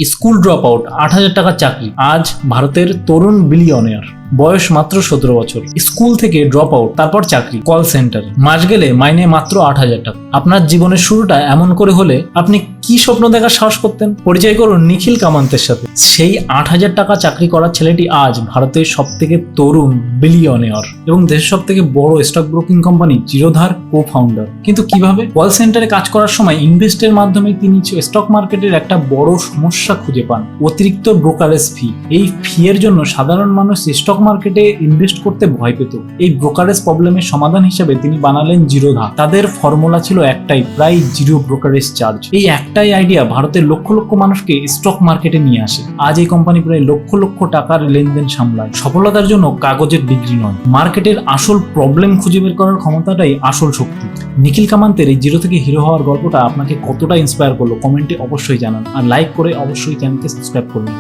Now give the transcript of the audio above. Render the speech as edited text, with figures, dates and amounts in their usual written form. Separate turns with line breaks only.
School drop out 8,000 টাকার চাকরি আজ ভারতের তরুণ বিলিয়নিয়ার। বয়স মাত্র 17 বছর, স্কুল থেকে ড্রপ আউট, তারপর চাকরি কল সেন্টার, মাস গেলে মাইনে মাত্র 8,000 টাকা। আপনার জীবনের শুরুটা এমন করে হলে আপনি কি স্বপ্ন দেখার সাহস করতেন? পরিচয় করুন নিখিল কামান্তের সাথে। সেই 8,000 টাকা চাকরি করার ছেলেটি আজ ভারতের সব থেকে তরুণ বিলিয়নিয়ার এবং দেশের সব থেকে বড় স্টক ব্রোকিং কোম্পানি জিরোধার কো ফাউন্ডার। কিন্তু কিভাবে? কল সেন্টারে কাজ করার সময় ইনভেস্টের মাধ্যমে তিনি স্টক মার্কেটের একটা বড় সমস্যা খুঁজে পান, অতিরিক্ত ব্রোকারেজ ফি। এই ফি এর জন্য সাধারণ মানুষ স্টক মার্কেটে ইনভেস্ট করতে ভয় পেত। এই ব্রোকারেজ প্রবলেমের সমাধান হিসেবে তিনি বানালেন জিরোধা। তাদের ফর্মুলা ছিল একটাই, প্রায় জিরো ব্রোকারেজ চার্জ। এই একটাই আইডিয়া ভারতের লক্ষ লক্ষ মানুষকে স্টক মার্কেটে নিয়ে আসে। আজ এই কোম্পানি প্রায় লক্ষ লক্ষ টাকার লেনদেন সামলায়। সফলতার জন্য কাগজের ডিগ্রি নয়, মার্কেটের আসল প্রবলেম খুঁজে বের করার ক্ষমতাটাই আসল শক্তি। নিখিল কামান্তের এই জিরো থেকে হিরো হওয়ার গল্পটা আপনাকে কতটা ইন্সপায়ার করলো কমেন্টে অবশ্যই জানান, আর লাইক করে অবশ্যই চ্যানেলকে সাবস্ক্রাইব করুন।